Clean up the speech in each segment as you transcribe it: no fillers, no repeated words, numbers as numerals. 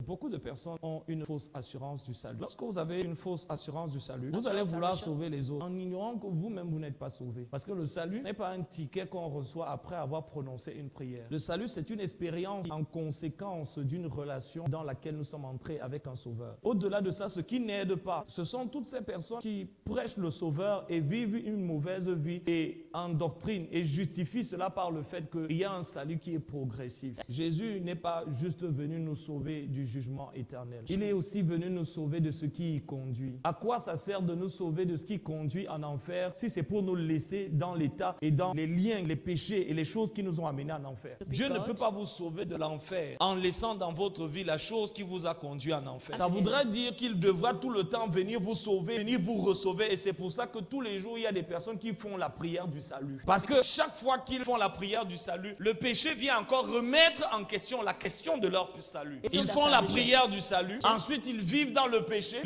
beaucoup de personnes ont une fausse assurance du salut. Lorsque vous avez une fausse assurance du salut, vous allez vouloir sauver les autres en ignorant que vous-même vous n'êtes pas sauvé. Parce que le salut n'est pas un ticket qu'on reçoit après avoir prononcé une prière. Le salut, c'est une expérience en conséquence d'une relation dans laquelle nous sommes entrés avec un sauveur. Au-delà de ça, ce qui n'aide pas, ce sont toutes ces personnes qui prêchent le sauveur et vivent une mauvaise vie et endoctrinent et justifient cela par le fait qu'il y a un salut qui est progressif. Jésus n'est pas juste venu nous sauver du jugement éternel. Il est aussi venu nous sauver de ce qui y conduit. À quoi ça sert de nous sauver de ce qui conduit en enfer si c'est pour nous laisser dans l'état et dans les liens, les péchés et les choses qui nous ont amenés en enfer? Dieu ne peut pas vous sauver de l'enfer en laissant dans votre vie la chose qui vous a conduit en enfer. Ça voudrait dire qu'il devra tout le temps venir vous sauver, venir vous ressauver, et c'est pour ça que tous les jours il y a des personnes qui font la prière du salut. Parce que chaque fois qu'ils font la prière du salut, le péché vient encore remettre en question la question de leur salut. Ils font la prière du salut, ensuite ils vivent dans le péché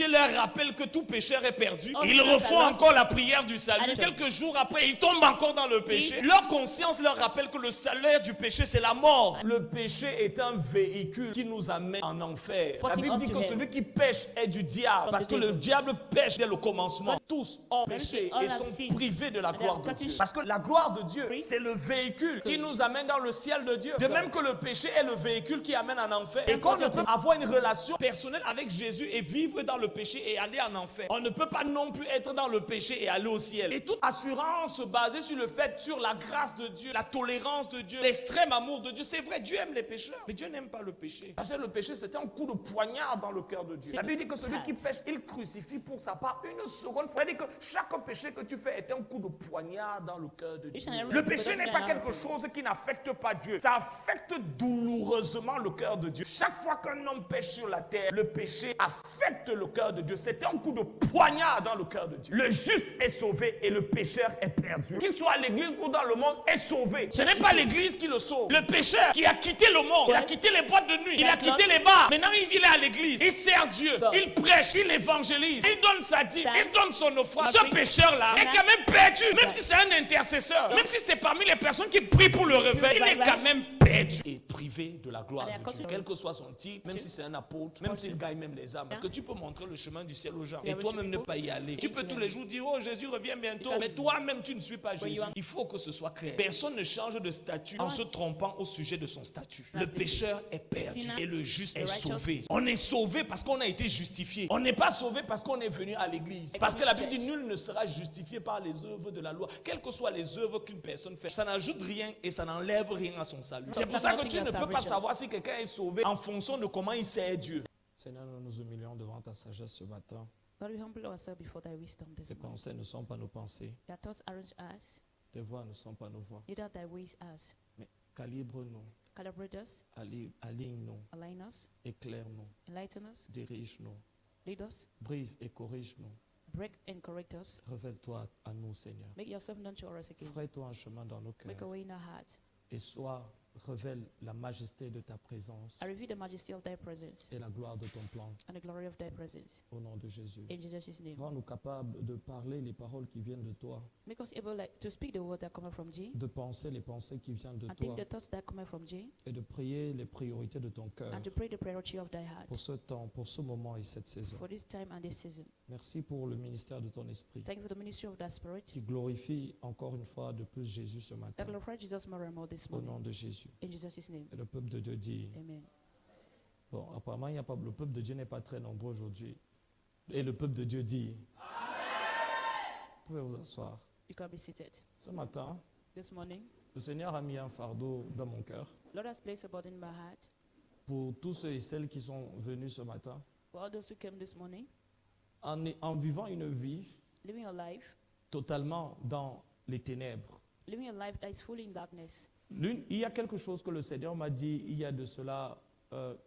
leur rappelle que tout pécheur est perdu, ils refont encore la prière du salut, quelques jours après ils tombent encore dans le péché, leur conscience leur rappelle que le salaire du péché c'est la mort. Le péché est un véhicule qui nous amène en enfer. La Bible dit que celui qui pêche est du diable, parce que le diable pêche dès le commencement. Tous ont péché et sont privés de la gloire de Dieu. Parce que la gloire de Dieu, c'est le véhicule qui nous amène dans le ciel de Dieu. De même que le péché est le véhicule qui amène en enfer. Et qu'on ne peut avoir une relation personnelle avec Jésus et vivre dans le péché et aller en enfer. On ne peut pas non plus être dans le péché et aller au ciel. Et toute assurance basée sur le fait, sur la grâce de Dieu, la tolérance de Dieu, l'extrême amour de Dieu. C'est vrai, Dieu aime les pécheurs, mais Dieu n'aime pas le péché. Parce que le péché, c'était un coup de poignard dans le cœur de Dieu. La Bible dit que celui qui pêche, il crucifie pour sa part une seconde fois. Elle dit que chaque péché que tu fais est un coup de poignard dans le cœur de Dieu. Le péché n'est pas quelque chose qui n'affecte pas Dieu. Ça affecte douloureusement le cœur de Dieu. Chaque fois qu'un homme pêche sur la terre, le péché affecte le cœur de Dieu. C'est un coup de poignard dans le cœur de Dieu. Le juste est sauvé et le pécheur est perdu. Qu'il soit à l'église ou dans le monde, est sauvé. Ce n'est pas l'église qui le sauve. Le pécheur qui a quitté le monde, il a quitté les boîtes de nuit, il a quitté les bars. Maintenant, il est à l'église. Il sert Dieu. Il prêche, il évangélise. Il donne sa dîme, il donne son offrande. Ce pécheur-là est quand même perdu. Même si c'est un intercesseur, même si c'est parmi les personnes qui prient pour le réveil, il est quand même perdu et privé de la gloire de Dieu. Quel que soit son titre, même si c'est un apôtre, même s'il gagne même les âmes. Parce que tu peux montrer le chemin du ciel aux gens et toi-même ne pas y aller. Tu peux tous les jours dire, oh Jésus revient bientôt, mais toi-même tu ne suis pas Jésus. Il faut que ce soit clair. Personne ne change de statut en se trompant au sujet de son statut. Le pécheur est perdu et le juste est sauvé. On est sauvé parce qu'on a été justifié. On n'est pas sauvé parce qu'on est venu à l'église. Parce que la Bible dit, nul ne sera justifié par les œuvres de la loi. Quelles que soient les œuvres qu'une personne fait, ça n'ajoute rien et ça n'enlève rien à son salut. C'est pour ça que tu ne peux pas savoir si quelqu'un est sauvé en fonction de comment il sert Dieu. Seigneur, nous nous humilions devant ta sagesse ce matin. Lord, we humble ourselves before thy wisdom this Tes morning. pensées ne sont pas nos pensées. Thy thoughts aren't us, Tes voies ne sont pas nos voies. neither thy ways us. Mais calibre-nous, Calibrate us, aligne-nous, align us, éclaire-nous, enlighten us, dirige-nous, lead us, brise et corrige-nous. break and correct us. Révèle-toi à nous, Seigneur. Make yourself known to us again. Ferai-toi un chemin dans nos Make a cœurs way in our heart. et révèle la majesté de ta présence I reveal the majesty of thy presence et la gloire de ton plan and the glory of thy presence. au nom de Jésus. In Jesus' name. Rends-nous capables de parler les paroles qui viennent de toi, Make us able to speak the word that cometh from thee, de penser les pensées qui viennent de and toi think the thoughts that cometh from thee, et de prier les priorités de ton cœur and to pray the priority of thy heart pour ce temps, pour ce moment et cette saison. for this time and this season. Merci pour le ministère de ton esprit Thank you for the ministry of thy spirit qui glorifie encore une fois de plus Jésus ce matin. that glorify Jesus more and more this Au nom morning. de Jésus. In Jesus' name. Et le peuple de Dieu dit, Amen. bon, apparemment, il y a pas, le peuple de Dieu n'est pas très nombreux aujourd'hui. Et le peuple de Dieu dit, vous pouvez vous asseoir. You can be seated. Ce matin, This morning, le Seigneur a mis un fardeau dans mon cœur Lord has placed a burden in my heart pour tous ceux et celles qui sont venus ce matin for all those who came this morning, en vivant une vie living a life, totalement dans les ténèbres. living a life that is fully in darkness. Il y a quelque chose que le Seigneur m'a dit il y a de cela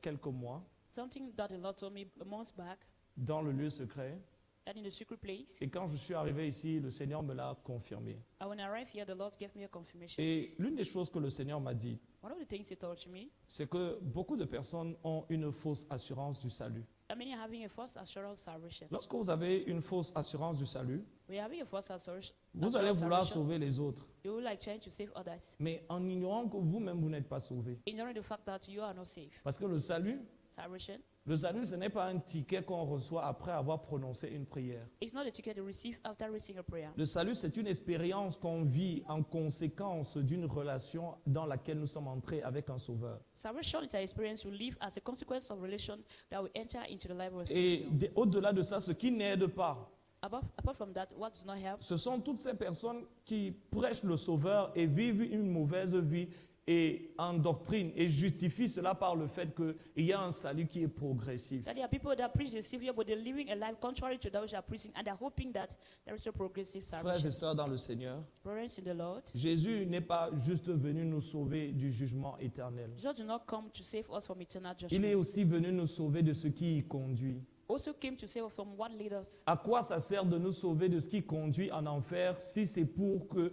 quelques mois Something that the Lord told me a month back, dans le lieu secret. that in the secret place, Et quand je suis arrivé ici, le Seigneur me l'a confirmé. and when I arrived here, the Lord gave me a confirmation. Et l'une des choses que le Seigneur m'a dit, One of the things He told me, c'est que beaucoup de personnes ont une fausse assurance du salut. I mean, having a false assurance salvation. Lorsque vous avez une fausse assurance du salut, We're having a false assurance. vous allez vouloir sauver les autres. You will like trying to save others, Mais en ignorant que vous-même, vous n'êtes pas sauvé. ignoring the fact that you are not safe. Parce que le salut, salvation. Le salut, ce n'est pas un ticket qu'on reçoit après avoir prononcé une prière. It's not a ticket to receive after receiving a prayer. Le salut, c'est une expérience qu'on vit en conséquence d'une relation dans laquelle nous sommes entrés avec un sauveur. Salvation is an experience you live as a consequence of relation that will enter into the life of a Et Savior. au-delà de ça, ce qui n'aide pas, Apart from that, what does not help? ce sont toutes ces personnes qui prêchent le sauveur et vivent une mauvaise vie et en doctrine et justifient cela par le fait qu'il y a un salut qui est progressif. That there are people that preach the Savior, but they're living a life contrary to those who are preaching, and they're hoping that there is a progressive Frères salvation. et sœurs dans le Seigneur, Brothers in the Lord, Jésus n'est pas juste venu nous sauver du jugement éternel. Jesus did not come to save us from eternal Il est judgment. aussi venu nous sauver de ce qui y conduit. Also came to save us from what leads us. À quoi ça sert de nous sauver de ce qui conduit en enfer si c'est pour que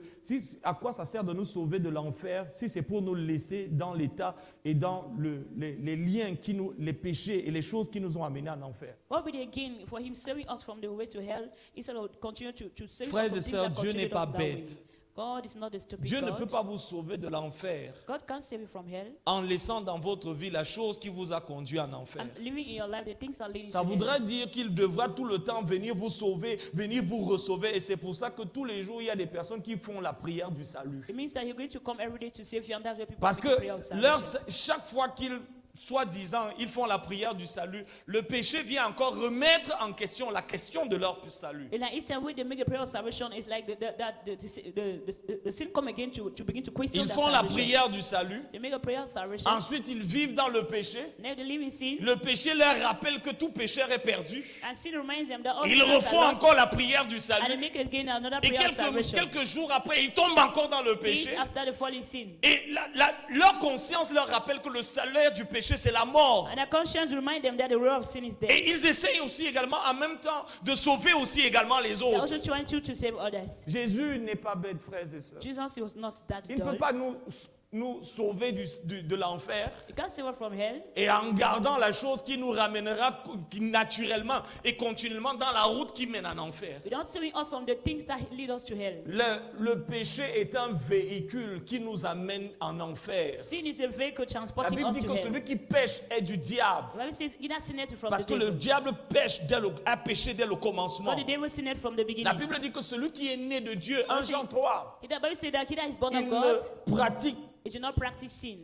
à quoi ça sert de nous sauver de l'enfer si c'est pour nous laisser dans l'état et dans les liens les péchés et les choses qui nous ont amenés en enfer. What would it gain for him saving us from the way to hell instead of continue to save us Frères from et things sœurs, that Dieu continue n'est pas us that way? bête. God is not a stupid Dieu ne peut God. pas vous sauver de l'enfer God can't save you from hell. en laissant dans votre vie la chose qui vous a conduit en enfer. And living in your life, the things are leading Ça to voudrait hell. dire qu'il devra tout le temps venir vous sauver, venir vous ressauver. Et c'est pour ça que tous les jours, il y a des personnes qui font la prière du salut. It means that you're going to come every day to save you, and that's why people Parce make a prayer of que salvation. chaque fois qu'ils, soi-disant, ils font la prière du salut, le péché vient encore remettre en question la question de leur salut. And like each time when they make a prayer of salvation, it's like the sin come again to begin to question Ils that font la salvation. prière du salut. They make a prayer of salvation. Ensuite, ils vivent dans le péché. Now they live in sin. Le péché leur rappelle que tout pécheur est perdu. And sin reminds them that all Ils sinners refont are lost. encore la prière du And they salut. make again another Et prayer of salvation. quelques jours après, ils tombent encore dans le Days péché. after the fall in sin. Et leur conscience leur rappelle que le salaire du péché, c'est la mort. And their conscience remind them that the role of sin is death. Et ils essayent aussi également, en même temps, de sauver aussi également les They're autres. also trying to save others. Jésus n'est pas bête, frères et sœurs. Jesus was not that Il ne peut dull. pas nous sauver de l'enfer You can't save us from hell. et en gardant la chose qui nous ramènera naturellement et continuellement dans la route qui mène en enfer. Without saving us from the things that lead us to hell. Le péché est un véhicule qui nous amène en enfer. Sin is a vehicle La transporting Bible us dit to que hell. celui qui pêche est du diable. The Bible says, either sinned from Parce the que le devil. diable a péché dès le commencement. Or the devil sinned from the beginning. La Bible dit que celui qui est né de Dieu, 1 Jean 3, The Bible says that he that is born il of God, ne pratique he should not practice sin.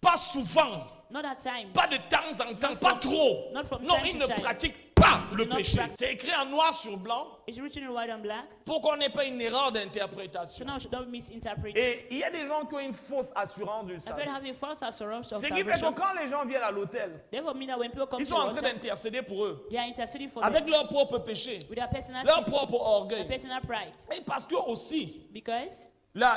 pas souvent, Not at times. pas de temps en temps, Not pas from- trop. not from Non, time il to ne time. pratique pas le do not péché. practice. C'est écrit en noir sur blanc It's written in white and black. pour qu'on n'ait pas une erreur So d'interprétation. now we should not misinterpret. Et il y a des gens qui ont une fausse assurance du I salut. better have a false assurance of Ce qui fait que salvation. quand les gens viennent à l'hôtel, Therefore, mean that when people come ils to sont en the train altar, d'intercéder pour eux, they are interceding for avec them leur propre péché, with their personal leur sin, propre their orgueil. personal pride. Et parce que aussi, Because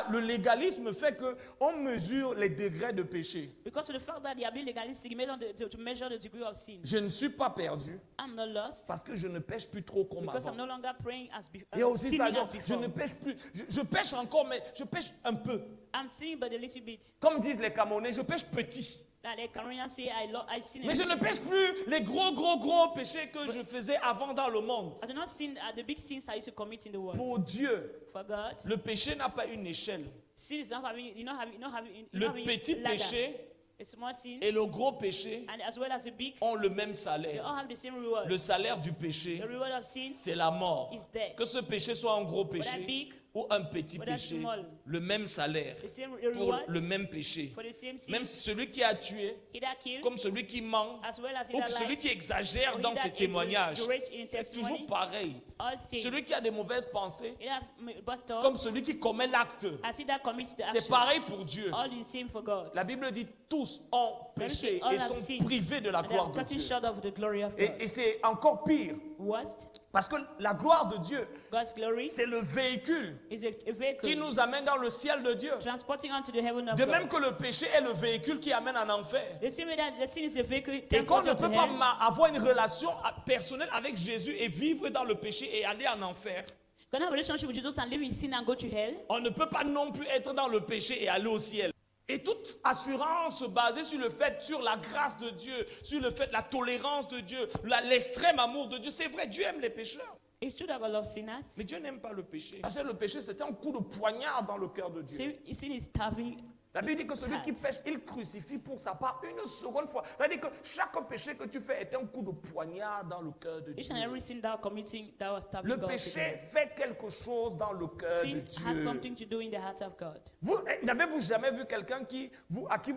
le légalisme fait qu'on mesure les degrés de péché. of the fact that they are being legalistic, made on to measure the degree of sin. Je ne suis pas perdu I'm not lost parce que je ne pêche plus trop comme because I'm avant. no longer praying as Il y a aussi ça, sinning as donc, je before. ne pêche plus. Je pêche encore, mais je pêche un peu. I'm sinning but a little bit. Comme disent les Camerounais, je pêche petit. Like the Cameroonians say, I sin. Mais je ne pêche plus les gros péchés que je faisais avant dans le monde. I do not sin at the big sins I used to commit in the world. Pour Dieu, For God, le péché n'a pas une échelle. sin is not having, not having Le petit péché a small sin, et le gros péché and as well as a big, ont le même they salaire. all have the same reward. Le salaire du péché, The reward of sin c'est la mort. is death. Que ce péché soit un gros péché big, ou un petit whether péché, small. le même salaire The same pour reward le même péché. for the same sin. Même celui qui a tué, He that killed, comme celui qui ment, as well as he ou that celui lies, qui exagère or he dans that ses témoignages, exaggerates in c'est testimony, toujours pareil. all sin. Celui qui a des mauvaises pensées, He that but thought, comme celui qui commet l'acte, as he that commits the c'est action, pareil pour Dieu. all is same for God. La Bible dit tous ont péché All et have sont sinned, privés de la and they gloire are de cutting Dieu. short of the glory of God. Et c'est encore pire, Worst, parce que la gloire de Dieu, God's glory c'est le véhicule is a vehicle qui nous amène dans le ciel de Dieu. transporting unto the heaven of De même God. que le péché est le véhicule qui amène en enfer. The same way that the sin is a vehicle Et qu'on ne transporting peut to pas hell. avoir une relation personnelle avec Jésus et vivre dans le péché et aller en enfer. Can I have a relationship with Jesus and live in sin and go to hell? On ne peut pas non plus être dans le péché et aller au ciel. Et toute assurance basée sur la grâce de Dieu, sur le fait, la tolérance de Dieu, l'extrême amour de Dieu. C'est vrai, Dieu aime les pécheurs. It's true that God loves sinners. Mais Dieu n'aime pas le péché. Parce que le péché, c'était un coup de poignard dans le cœur de Dieu. Sin is stabbing La Bible dit que celui qui pêche, il crucifie pour sa part une seconde fois. C'est-à-dire que chaque péché que tu fais est un coup de poignard dans le cœur de Each and Dieu. every sin thou committing, thou art stabbing Le God. péché fait quelque chose dans le cœur de Sin has Dieu. something to do in the heart of God. N'avez-vous jamais vu quelqu'un à qui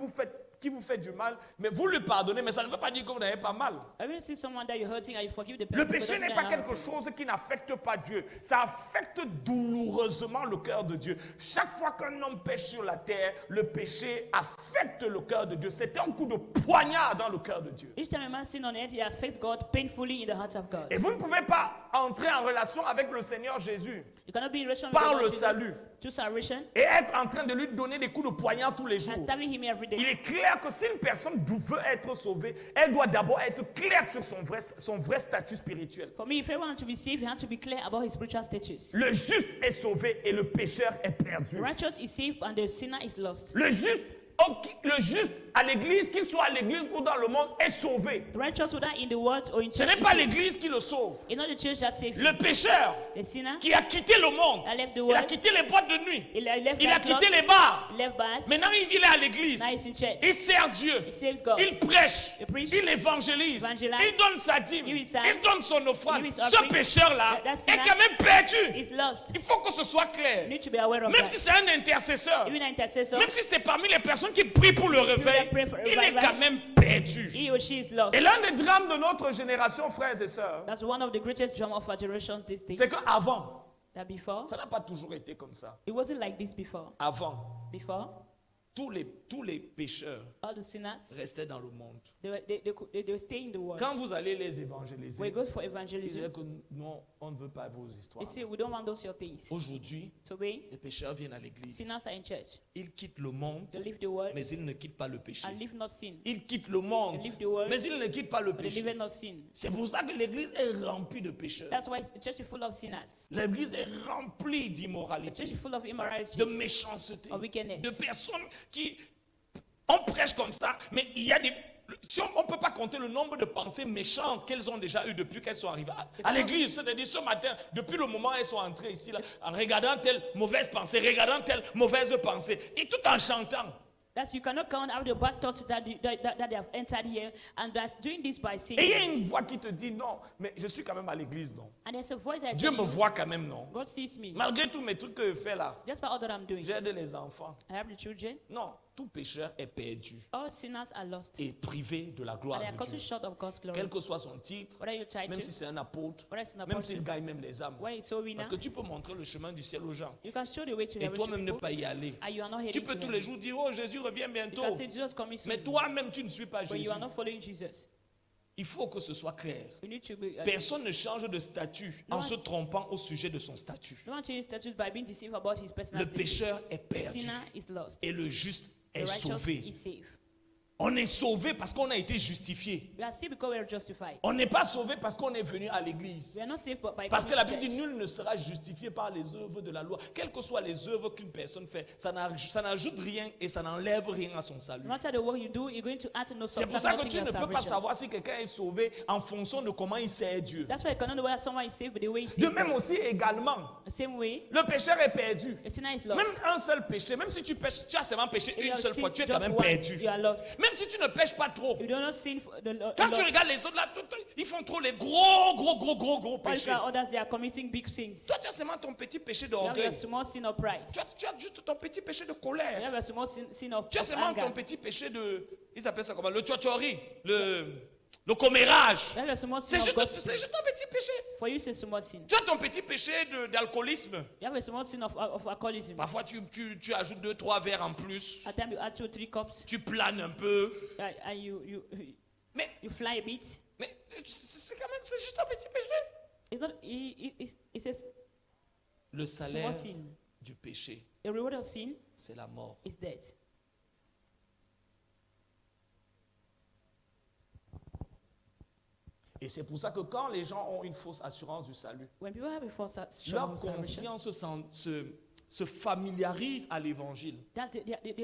vous fait du mal, mais vous lui pardonnez, mais ça ne veut pas dire que vous n'avez pas mal. Have you seen someone that you're hurting and you forgive the Le person? péché n'est pas quelque chose qui n'affecte pas Dieu. Ça affecte douloureusement le cœur de Dieu. Chaque fois qu'un homme pêche sur la terre, le péché affecte le cœur de Dieu. C'est un coup de poignard dans le cœur de Dieu. Each time a man sin on earth, he affects God painfully in the heart of God. Et vous ne pouvez pas entrer en relation avec le Seigneur Jésus You cannot be in relation par with le God salut to salvation et être en train de lui donner des coups de poignard tous les and jours. stabbing him every Il day. est clair que si une personne veut être sauvée, elle doit d'abord être claire sur son vrai statut spirituel. For me, if everyone to be saved, he has to be clear about his spiritual status. Le juste est sauvé et le pécheur est The perdu. righteous is saved and the sinner is lost. Le juste à l'église, qu'il soit à l'église ou dans le monde, est sauvé. The righteous, whether in the world or in Ce church, n'est is pas saved. l'église qui le sauve. It's not the church that saves Le him. pécheur The sinner, qui a quitté le monde, I left the il a world. quitté les boîtes de nuit, He left il a that quitté club, les bars. he left bars. Maintenant, il est à l'église. Now he's in church. Il sert Dieu. He saves God. Il prêche. He preach. Il évangélise. Evangelize. Il donne sa dîme. Give his tithe. Il donne son offrande. Give his Ce offering. pécheur-là That est sinner quand même perdu. He's lost. Il faut que ce soit You clair. need to be aware of Même that. si c'est un intercesseur, Even an intercessor, même si c'est parmi les personnes qui prient pour le réveil, pray for il est revival. quand même perdu. he or she is lost. Et l'un des drames de notre génération, frères et sœurs, That's one of the greatest drama of our generation these days. c'est qu'avant, That before, ça n'a pas toujours été comme ça. it wasn't like this before. Avant, Before, tous les pécheurs all the sinners, restaient dans le monde. they were staying in the world. Quand vous allez les We évangéliser, go for ils evangelism. disaient que non, on ne veut pas vos They histoires. say we don't want those your things. Aujourd'hui, Today, les pécheurs viennent à l'église. sinners are in church. Ils quittent le monde, They leave the world mais ils ne quittent pas le péché. and leave not sin. Ils quittent le monde, They leave the world, mais ils ne quittent pas le But they péché. live not sin. C'est pour ça que l'église est remplie de pécheurs. That's why the church is full of sinners. L'église est remplie The church d'immoralité, is full of immorality. de méchanceté, Of wickedness. de personnes qui... On prêche comme ça, mais il y a des... Si on ne peut pas compter le nombre de pensées méchantes qu'elles ont déjà eues depuis qu'elles sont arrivées à l'église. C'est-à-dire ce matin, depuis le moment où elles sont entrées ici, là, en regardant telle mauvaise pensée, regardant telle mauvaise pensée, et tout en chantant. That's you cannot count out the bad thoughts that they have entered here, and that's doing this by Et il y a saying. une voix qui te dit non, mais je suis quand même à l'église, non. And there's a voice that Dieu tells me you, voit quand même, non. God sees me. Malgré tous mes trucs que je fais là, Just by all that I'm doing, j'aide les enfants. I have the children. Non, tout pécheur est perdu All sinners are lost, et privé de la gloire and they are de cut Dieu. short of God's glory. Quel que soit son titre, Whether you try même to, si c'est un apôtre, whether it's an même s'il apostle, gagne même les âmes. whether it's a winner, Parce que tu peux montrer le chemin du ciel aux gens you can show the way to et heaven to toi-même ne people, pas y aller. and you are not Tu heading peux to tous les heaven. jours dire, oh Jésus revient You bientôt. can say Jesus coming soon, Mais toi-même tu ne suis pas but Jésus. you are not following Jesus. Il faut que ce soit clair. You need to be. Personne ne change de statut en Non. se trompant au sujet de son statut. You don't change status by being deceived about his personal Le status. pécheur est perdu Sinner is lost. et le juste The est righteous sauvé. is saved. On est sauvé parce qu'on a été justifié. We are saved because we are justified. On n'est pas sauvé parce qu'on est venu à l'église. We are not saved by Parce que coming la to Bible dit church. nul ne sera justifié par les œuvres de la loi. Quelles que soient les œuvres qu'une personne fait, ça n'ajoute rien et ça n'enlève rien à son salut. No matter the work you do, you're going to add to no C'est pour subtract ça que nothing tu to ne your peux pas salvation. savoir si quelqu'un est sauvé en fonction de comment il sert Dieu. That's why you cannot know whether someone is saved by the way he De saved même God. aussi également, The same way, le pécheur est perdu. a sinner is lost. Même un seul péché, même si tu pêches, tu as seulement péché If you une have seule fois, sinned tu es quand just même once, perdu. you are lost. Même si tu ne pêches pas trop. If you do not sin for the Quand lost. tu regardes les autres là, ils font trop les gros While péchés. others they are committing big sins. Toi, tu as seulement ton petit péché You have a d'orgueil. small sin of pride. Tu as juste ton petit péché de You colère. have a small sin of Tu as seulement ton anger. petit péché de... Ils appellent ça comment? Le tchotchori, le commérage. You have a small C'est sin of juste gossip. ton petit péché. For you, it's a small sin. Tu as ton petit péché d'alcoolisme. You have a small sin of alcoholism. Parfois, tu ajoutes 2-3 verres en plus. At times you add 2 or 3 cups, Tu planes un peu. and Mais, you fly a bit. mais c'est quand même, c'est juste un petit péché. It's not. It says Le salaire small sin. du péché, The reward of sin c'est la mort. is death. Et c'est pour ça que quand les gens ont une fausse assurance du salut, When people have a false assurance leur of salvation, conscience se familiarise à l'évangile. that's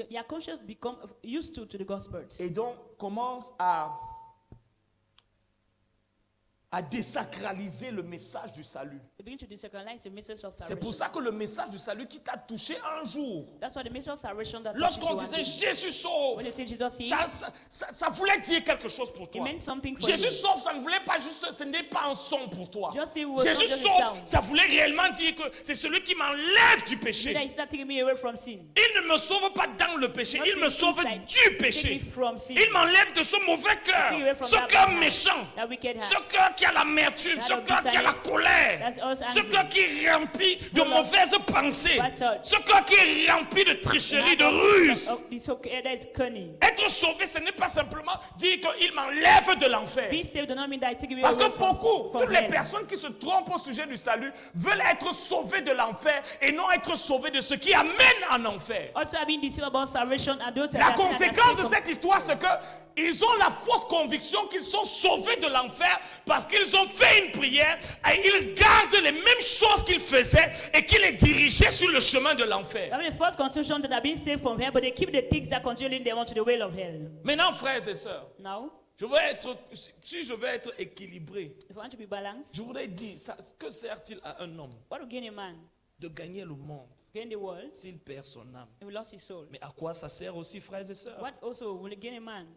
their conscience become used to the gospel. Et donc commence à à désacraliser le message du salut. They begin to desacralize the message of C'est pour salvation. ça que le message du salut qui t'a touché un jour, That's why the message of salvation that lorsqu'on touches you disait one day. Jésus sauve, When they say Jesus heals, ça voulait dire quelque chose pour it toi. meant something for Jésus you. sauve, ça ne voulait pas juste, ce n'est pas un son pour toi. Just say was Jésus not just a sauve, sound. ça voulait réellement dire que c'est celui qui m'enlève du That péché. is not taking me away from sin. Il ne me sauve pas dans le péché, Not il me sauve inside. du Take me péché. from sin. Il m'enlève de ce mauvais Take away cœur, from ce that cœur bad heart, méchant, that wicked ce heart. cœur qui a l'amertume, That ce of cœur qui a la bitterness. colère, That's us ce angry. cœur qui est rempli de Full of mauvaises pensées, bad thoughts. ce cœur qui est rempli de tricherie, de ruse. It's okay, that is cunning. Être sauvé, ce n'est pas simplement dire qu'il m'enlève de l'enfer. Be saved does not mean that I take away Parce que from beaucoup, from toutes les hell. personnes qui se trompent au sujet du salut veulent être sauvées de l'enfer et non être sauvées de ce qui amène en enfer. Also, I've been deceived about salvation and those La that are conséquence de from- cette histoire, c'est que ils ont la fausse conviction qu'ils sont sauvés de l'enfer parce qu'ils ont fait une prière et ils gardent les mêmes choses qu'ils faisaient et qui les dirigeaient sur le chemin de l'enfer. I mean, the first constitution that have been saved from hell, but they keep the things that continually they want to the way of hell. Maintenant, frères et sœurs, Now, si je veux être équilibré, if you want to be balanced, je voudrais dire, que sert-il à un homme what will gain a man? de gagner le monde Gain the world, s'il perd son âme? and we lost his soul. Mais à quoi ça sert aussi, frères et sœurs, What also will it gain a man?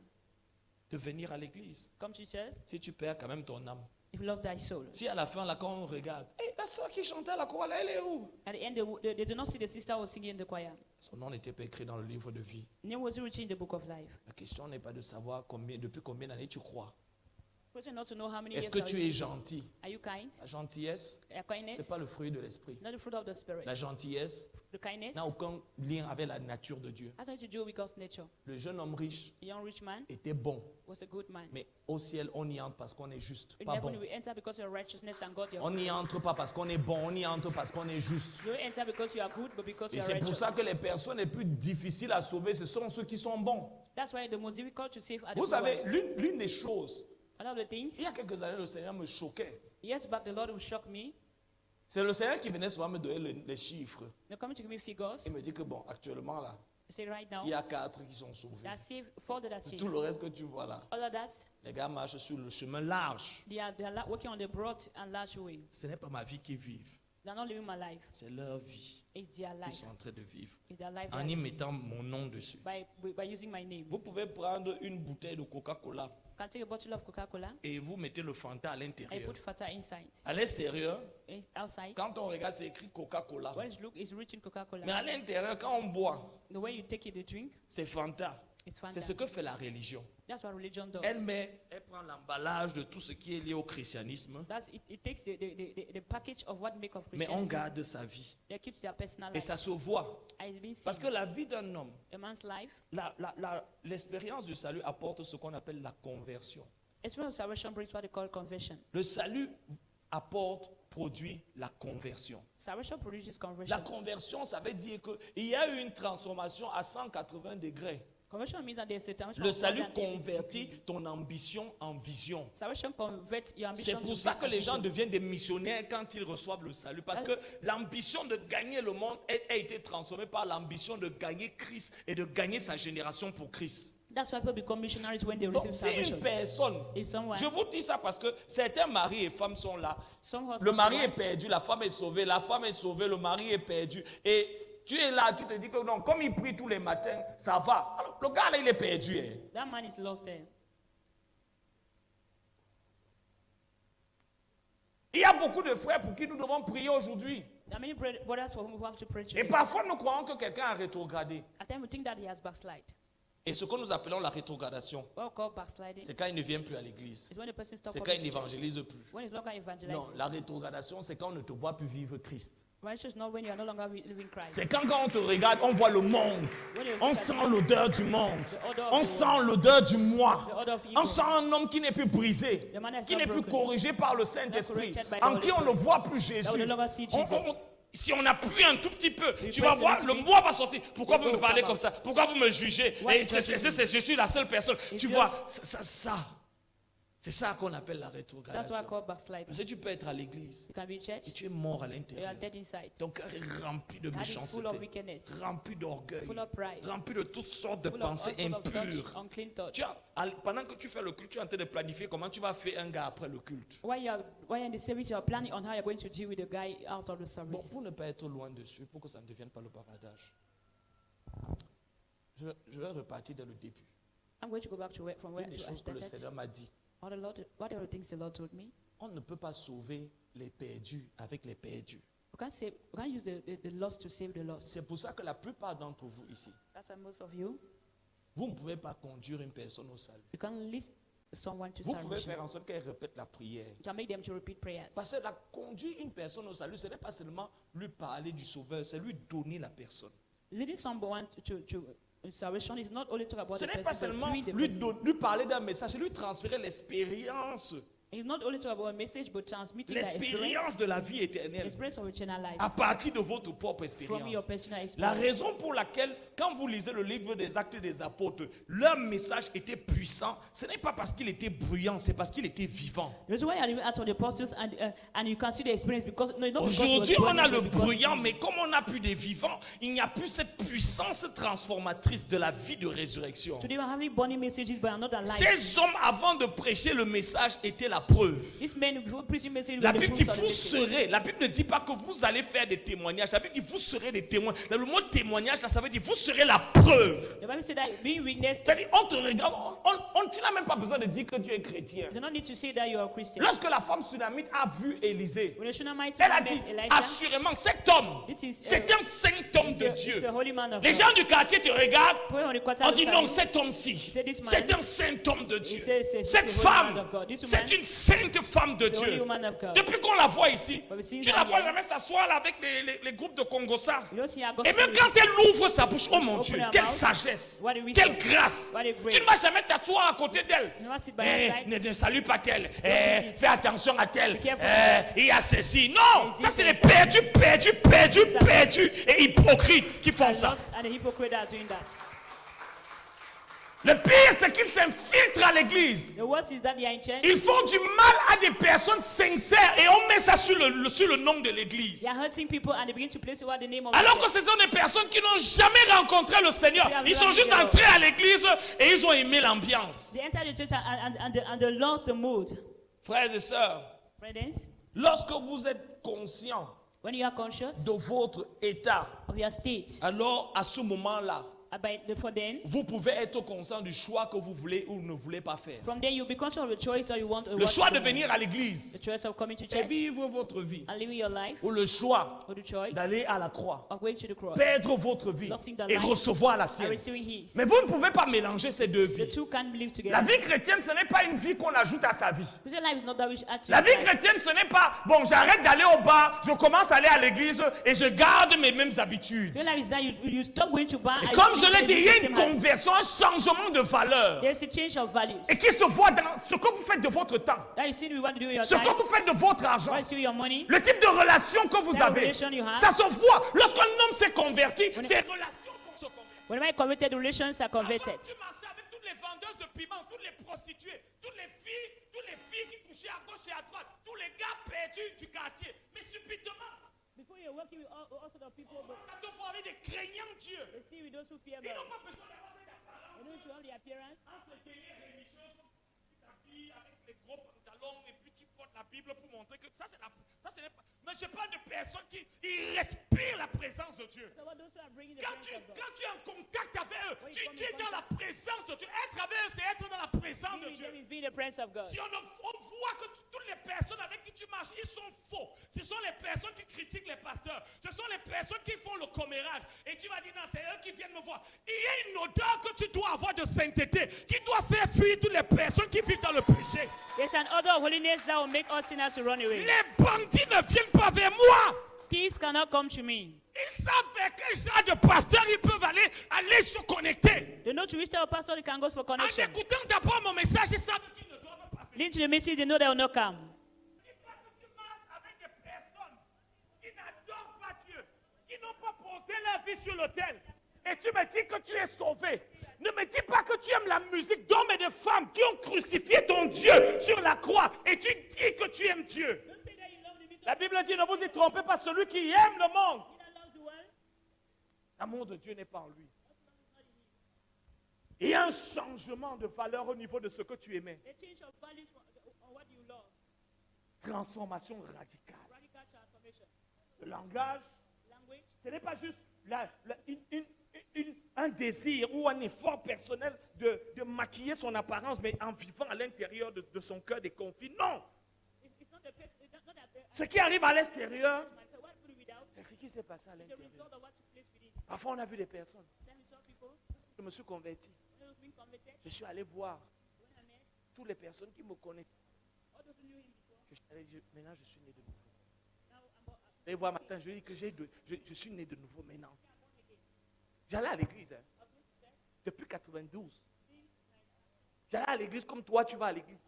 de venir à l'église Come to church si tu perds quand même ton âme? if you lost thy soul. Si à la fin, là, quand on regarde, la soeur qui chantait à la chorale, elle est où? At the end, they do not see the sister who was singing in the choir. Son nom n'était pas écrit dans le livre de vie. Name was written in the book of life. La question n'est pas de savoir depuis combien d'années tu crois. Person not to know how many Est-ce years que are tu you. es gentil? Are you kind? La gentillesse, Are kindness? ce n'est pas le fruit de l'esprit. Not the fruit of the spirit. La gentillesse The kindness n'a aucun lien avec la nature de Dieu. has nothing to do with God's nature. Le jeune homme riche A young rich man était bon, was a good man. mais au ciel, on y entre parce qu'on est juste, In pas heaven, bon. we enter because of your righteousness and God your On n'y entre pas parce qu'on est bon, on y entre parce qu'on est juste. You don't enter because you are good, but because Et you are c'est pour righteous. ça que les personnes les plus difficiles à sauver, ce sont ceux qui sont bons. That's why the most difficult to save are the Vous good savez, ones. l'une des choses, One of the things, il y a quelques années, le Seigneur me choquait. years back, the Lord will shock me. C'est le Seigneur qui venait souvent me donner les chiffres. They're coming to give me figures. Il me dit que bon, actuellement là, They say right now, il y a 4 qui sont sauvés. they are saved, 4 that are Tout saved. le reste que tu vois là, All of that, les gars marchent sur le chemin large. they are working on the broad and large way. Ce n'est pas ma vie qu'ils vivent, They're not living my life. c'est leur vie It's their qu'ils life. sont en train de vivre. It's their life En y mettant mon nom dessus. by using my name. Vous pouvez prendre une bouteille de Coca-Cola You can take a bottle of Coca-Cola et vous mettez le Fanta à and l'intérieur. put Fanta inside. À l'extérieur, Outside, quand on regarde, c'est écrit Coca-Cola. when it look, it's written Coca-Cola. Mais à l'intérieur, quand on boit, The way you take it, the drink, c'est Fanta. it's Fanta. C'est ce que fait la religion. That's what religion does. Elle prend l'emballage de tout ce qui est lié au christianisme, It takes the package of what make of mais on Christianity. garde sa vie. They keeps their personal Et life. ça se voit. And it's been Parce seen. que la vie d'un homme, A man's life, l'expérience du salut apporte ce qu'on appelle la conversion. experience of salvation brings what they call conversion. Le salut produit la conversion. Salvation produces La conversion. conversion, ça veut dire qu'il y a eu une transformation à 180 degrés. Conversion means that there's a transformation. Le salut more than anything. convertit ton ambition en vision. Salvation converts your ambition. C'est pour to ça be que les gens ambition. deviennent des missionnaires quand ils reçoivent le salut. Parce que l'ambition de gagner le monde a été transformée par l'ambition de gagner Christ et de gagner sa génération pour Christ. That's why people become missionaries when they Donc, receive si salvation. une personne, If someone, je vous dis ça parce que certains maris et femmes sont là. some husbands Le mari and est wives, perdu, la femme est sauvée, la femme est sauvée, le mari est perdu. Et tu es là, tu te dis que non, comme il prie tous les matins, ça va. Alors, le gars là, il est perdu. Hein. that man is lost there. Il y a beaucoup de frères pour qui nous devons prier aujourd'hui. There are many brothers for whom we have to pray. Et parfois, nous croyons que quelqu'un a rétrogradé. At times we think that he has backslide. Et ce que nous appelons la rétrogradation, What we call backsliding c'est quand il ne vient plus à l'église. is when the person stops C'est quand coming il to church. n'évangélise plus. When he's no longer evangelizing. Non, la rétrogradation, c'est quand on ne te voit plus vivre Christ. Righteous is not when you are no longer living Christ. C'est quand on te regarde, on voit le monde. On sent l'odeur du monde. On sent l'odeur du moi. The order of evil. On sent un homme qui n'est plus brisé, The man is qui not n'est plus broken. corrigé par le Saint-Esprit, Not corrected by the en Holy qui on ne Spirit. voit plus Jésus. That we no longer see Jesus. Si on appuie un tout petit peu, We tu vas press a voir, little le bit. moi va sortir. Pourquoi It vous me will parlez come comme out. ça? Pourquoi vous me jugez? Why Et you judging me? je suis la seule personne. Tu just- vois, ça. C'est ça qu'on appelle la That's what I rétrogradation. call backsliding. Parce que tu peux être à l'église You can be in church, et tu es mort à you are l'intérieur. dead inside. Ton cœur est rempli de Heart is full of méchanceté, wickedness, rempli d'orgueil, full of pride, rempli de toutes sortes de full of all pensées sorts of impures. thoughts, unclean thoughts. Pendant que tu fais le culte, tu es en train de planifier comment tu vas faire un gars après le culte. While you're in the service, you're planning on how you're going to deal with the guy out of the Bon, service. pour ne pas être loin dessus, pour que ça ne devienne pas le bavardage, je vais repartir dès le début. I'm going to go back to where, from where Une des I choses que le started. Seigneur m'a dit, What are the things the Lord told me? on ne peut pas sauver les perdus avec les perdus. We can't use the lost to save the lost. C'est pour ça que la plupart d'entre vous ici, That's why most of you, vous ne pouvez pas conduire une personne au salut. you can list someone to Vous pouvez salvation. faire en sorte qu'elle répète la prière. You can make them to repeat prayers. Parce que la conduire une personne au salut, ce n'est pas seulement lui parler du Sauveur, c'est lui donner la personne. Leading someone to salvation is not only talk about Ce the n'est pas person, but seulement doing the person. lui parler d'un message, c'est lui transférer l'expérience. It's not only talk about a message, but transmitting the L'expérience de la vie éternelle experience of eternal life à partir de votre propre from your expérience. personal La experience. raison pour laquelle, quand vous lisez le livre des Actes des Apôtres, leur message était puissant, ce n'est pas parce qu'il était bruyant, c'est parce qu'il était vivant. The reason why I read Acts of the Apostles and you can see the experience because no, not because Aujourd'hui, it was on a burning, le but because bruyant, mais comme on n'a plus de vivant, il n'y a plus cette puissance transformatrice de la vie de résurrection. today we're having burning messages but are not alive. Ces hommes, avant de prêcher le message, étaient la preuve. These men before preaching message La were the Bible dit fruits of the vous message. serez. La Bible ne dit pas que vous allez faire des témoignages. La Bible dit vous serez des témoins. Le mot témoignage, là, ça veut dire vous serez la preuve. The Bible said that being witness, C'est-à-dire, on te regarde, tu n'as même pas besoin de dire que tu es chrétien. you do not need to say that you are a Christian. Lorsque la femme sunamite a vu Élisée, When the Shunammite elle a woman dit met Elijah, assurément, cet homme, this is c'est un saint homme de he's Dieu. a holy man of Les God. gens du quartier te regardent, People on the quarter on dit look non, at cet homme-ci, Say this man. c'est un saint homme de Dieu. It's Cette a holy man femme, of God. This c'est woman une sainte femme de is a holy Dieu. woman of God. Depuis qu'on la voit ici, But we see tu ne her la vois here. jamais s'asseoir là avec les groupes de Congossa. You don't see her Et gospel même quand elle ouvre sa bouche, oh mon Open Dieu, her quelle mouth. sagesse, What a wisdom. quelle grâce. What a grace. Tu ne vas jamais t'asseoir à côté d'elle. You never sit by her side. Ne salue pas tel, this. fais attention à tel, Be careful. il y a ceci. Non, Is ça this c'est a- les perdus et hypocrites qui font And ça. lost and the hypocrite are doing that. Le pire, c'est qu'ils s'infiltrent à l'église. The worst is that they are in church. Ils font du mal à des personnes sincères et on met ça sur le nom de l'église. They are hurting people and they begin to place over the name of Alors the que ce sont des personnes qui n'ont jamais rencontré le Seigneur. Ils sont juste entrés à l'église et ils ont aimé l'ambiance. They enter the church and they lost the mood. Frères et sœurs, Brethren, lorsque vous êtes conscient when you are conscious de votre état, of your state, alors à ce moment-là, for then, vous pouvez être conscient du choix que vous voulez ou ne voulez pas faire. from there you'll be conscious of the choice that you want. Le choix de venir à l'église The choice of coming to et church vivre votre vie. and living your life, Ou le choix or the choice d'aller à la croix, of going to the cross perdre votre vie Losing the et life recevoir la and sienne. receiving His. Mais vous ne pouvez pas mélanger ces deux The vies. two can't live La together. vie chrétienne, ce n'est pas une vie qu'on ajoute à sa vie. Christian life is not that which add to La your vie life. chrétienne, ce n'est pas, bon, j'arrête d'aller au bar, je commence à aller à l'église et je garde mes mêmes habitudes. Your life is that you stop going to bar. Et and comme you je l'ai live dit, il y the a same une life. conversion, un changement de valeur. There's a change of values. Et qui se voit dans ce que vous faites de votre temps, That you see what you do with your ce time, que vous faites de votre argent, what you see with your money. le type de relation que vous That avez. relation you have. Ça se voit. Lorsqu'un homme s'est converti, c'est relations pour se convertir. Whenever you converted, the relations are Avant, converted. tu marchais avec toutes les vendeuses de piment, toutes les prostituées, toutes les filles qui couchaient à gauche et à droite, tous les gars perdus du quartier. Mais subitement, Before you're working with all sorts of people, but ça te voit avec des craignants Dieu. they see with those who fear Ils God. n'ont pas besoin d'avoir cette apparence. They don't show the appearance. Entre les télés religieuses, tu t'habilles avec les gros pantalons et puis tu portes la Bible pour montrer que ça, ce n'est pas. Mais je parle de personnes qui ils respirent la présence de Dieu. So what those who are bringing the Quand presence of God. tu es en contact avec eux, Oui, tu comme es ils dans la présence de Dieu. Être avec eux, c'est être dans la présence de Being with Dieu. them is being the presence of God. Si on voit que toutes les personnes avec qui tu marches, ils sont faux. Ce sont les personnes qui critiquent les pasteurs. Ce sont les personnes qui font le commérage. Et tu vas dire, non, c'est eux qui viennent me voir. Il y a une odeur que tu dois avoir de sainteté qui doit faire fuir toutes les personnes qui vivent dans le péché. There's an odor of holiness that will make all sinners to run away. Les bandits ne viennent pas vers moi. Thieves cannot come to me. Ils savent vers quel genre de pasteur ils peuvent aller se connecter. They know to which type of pastor they can go for En connection. écoutant d'abord mon message, ils savent qu'ils ne doivent pas faire. Lead to the message, they know they will not come. C'est pas que tu marches avec des personnes qui n'adorent pas Dieu, qui n'ont pas posé leur vie sur l'autel. Et tu me dis que tu es sauvé. Ne me dis pas que tu aimes la musique d'hommes et de femmes qui ont crucifié ton Dieu sur la croix et tu dis que tu aimes Dieu. Don't say that you love the music La of Bible dit, ne vous y trompez pas, celui qui aime le monde, he that loves the world. l'amour de Dieu n'est pas en lui. Il y a un changement de valeur au niveau de ce que tu aimais. A change of values on what you love. Transformation radicale. Radical transformation. Le langage, Language. ce n'est pas juste un désir ou un effort personnel de maquiller son apparence, mais en vivant à l'intérieur de son cœur des conflits. Non! It's not the person. It's not that. Ce qui arrive à l'extérieur, What put it without? c'est ce qui s'est passé à It's a l'intérieur. result of what took place within. Parfois, on a vu des personnes. Then we saw people. Je me suis converti. When I was being converted. Je suis allé voir When I met toutes les personnes qui me connaissent. all those who knew him before. Maintenant, je suis né de nouveau. Now I'm Je vais voir matin, je dis que je suis né de nouveau maintenant. J'allais à l'église hein, depuis 92. J'allais à l'église comme toi, tu vas à l'église.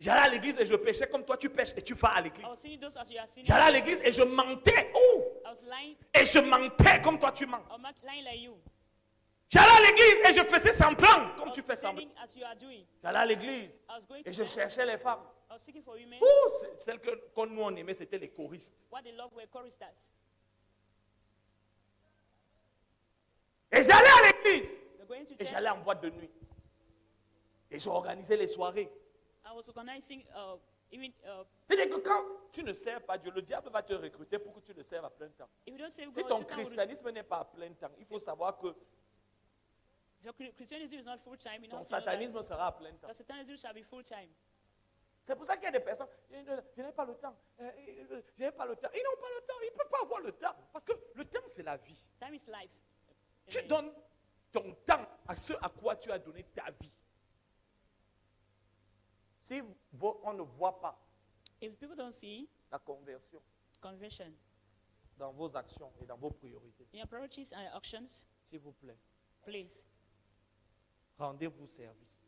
J'allais à l'église et je pêchais comme toi, tu pêches et tu vas à l'église. I was seeing those as you are seeing. J'allais à l'église et je mentais. Oh! I was lying. Et je mentais comme toi, tu mens. I was lying like you. J'allais à l'église et je faisais semblant comme I tu was fais semblant. pretending as you are doing. J'allais à l'église I was going et to je church. cherchais les femmes. I was seeking for women. Celles que nous on aimait, c'était les choristes. What they love were choristers. Et j'allais à l'église They're going to et church. j'allais en boîte de nuit. Et j'organisais les soirées. I was organizing even C'est-à-dire que quand tu ne sers pas Dieu, le diable va te recruter pour que tu le serves à plein temps. if you don't save Si God, ton Satan will- christianisme n'est pas à plein temps, il faut savoir que if your Christianism is not full time, you ton know, so that satanisme sera à plein temps. your Satanism shall be full time. C'est pour ça qu'il y a des personnes, je n'ai pas le temps, je n'ai pas le temps. Ils n'ont pas le temps, ils ne peuvent pas avoir le temps. Parce que le temps, c'est la vie. Time is life. Tu Amen. donnes ton temps à ce à quoi tu as donné ta vie. Si on ne voit pas If people don't see la conversion conversion dans vos actions et dans vos priorités, in your priorities and your actions, s'il vous plaît, please rendez-vous service.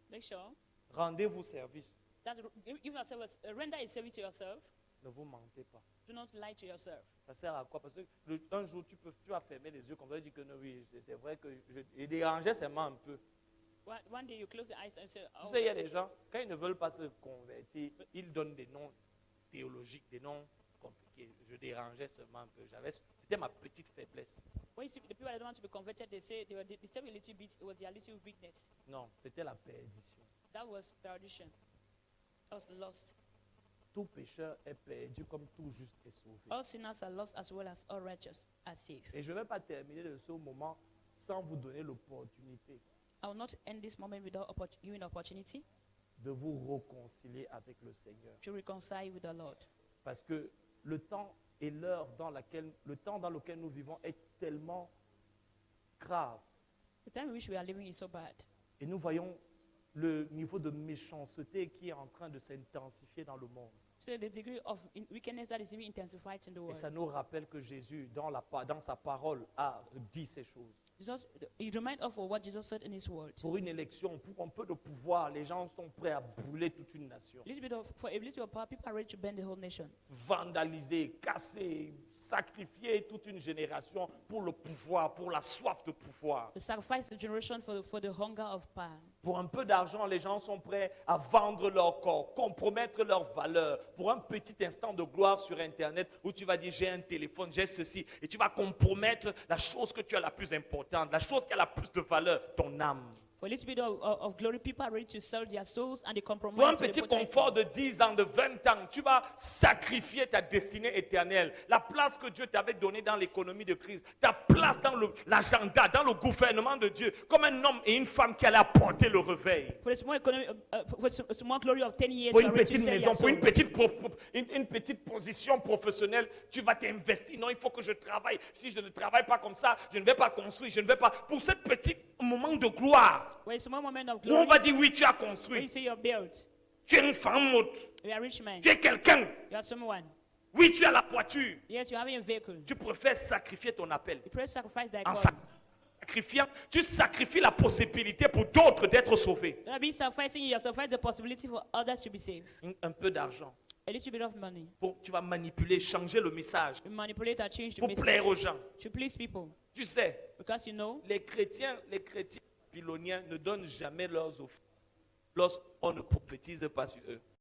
make sure Rendez-vous service. that give yourself render a service to yourself. Ne vous mentez pas. Do not lie to yourself. Ça sert à quoi? Parce que un jour, tu vas fermer les yeux comme ça et dire que non, oui, c'est vrai que je dérangeais seulement un peu. One day you close your eyes and say, Tu oh, sais, il y a des gens, quand ils ne veulent pas se convertir, ils donnent des noms théologiques, des noms compliqués. Je dérangeais seulement un peu. C'était ma petite faiblesse. when you see the people that don't want to be converted, they say they were disturbed a little bit. It was their little weakness. Non, c'était la perdition. That was perdition. That was lost. Tout pécheur est perdu comme tout juste est sauvé. All sinners are lost as well as all righteous are saved. Et je ne vais pas terminer de ce moment sans vous donner l'opportunité I will not end this moment without giving opportunity de vous réconcilier avec le Seigneur. to reconcile with the Lord. Parce que le temps et l'heure le temps dans lequel nous vivons est tellement grave. The time in which we are living is so bad. Et nous voyons le niveau de méchanceté qui est en train de s'intensifier dans le monde. So the degree of wickedness that is even intensified in the Et world. ça nous rappelle que Jésus, dans sa parole, a dit ces choses. Jesus, it reminds us of what Jesus said in His word. Pour une élection, pour un peu de pouvoir, les gens sont prêts à brûler toute une nation. For a little bit of power, people are ready to burn the whole nation. Vandaliser, casser, sacrifier toute une génération pour le pouvoir, pour la soif de pouvoir. To sacrifice the generation for the hunger of power. Pour un peu d'argent, les gens sont prêts à vendre leur corps, compromettre leur valeur. Pour un petit instant de gloire sur Internet où tu vas dire j'ai un téléphone, j'ai ceci, et tu vas compromettre la chose que tu as la plus importante, la chose qui a la plus de valeur, ton âme. For a little bit of glory, people are ready to sell their souls and they compromise. Pour un with the petit important confort things. de 10 ans, de 20 ans, tu vas sacrifier ta destinée éternelle. La place que Dieu t'avait donnée dans l'économie de crise, ta place dans l'agenda, dans le gouvernement de Dieu, comme un homme et une femme qui allaient apporter le réveil. For a small economy, for a small glory of 10 years, Pour you une are ready to petite sell maison, your pour soul. une petite position professionnelle, tu vas t'investir. Non, il faut que je travaille. Si je ne travaille pas comme ça, je ne vais pas construire, je ne vais pas. Pour ce petit moment de gloire, When a small moment of où on glory, va dire oui, tu as when you construit. say you're built, Tu es une femme haute. you are a rich man, Tu es quelqu'un. you are someone. Oui, tu as la voiture. Yes, you're having a vehicle. Tu préfères sacrifier ton appel. You pray to sacrifice thy En call. sacrifiant, tu sacrifies la possibilité pour d'autres d'être sauvés. You are being sacrificing yourself, the possibility for others to be saved. Un peu d'argent. A little bit of money. Tu vas manipuler, changer le message You manipulate or change the pour plaire message aux gens. to please people. Tu sais, Because you know, les chrétiens babyloniens ne donnent jamais leurs offrandes lorsqu'on ne prophétise pas sur eux.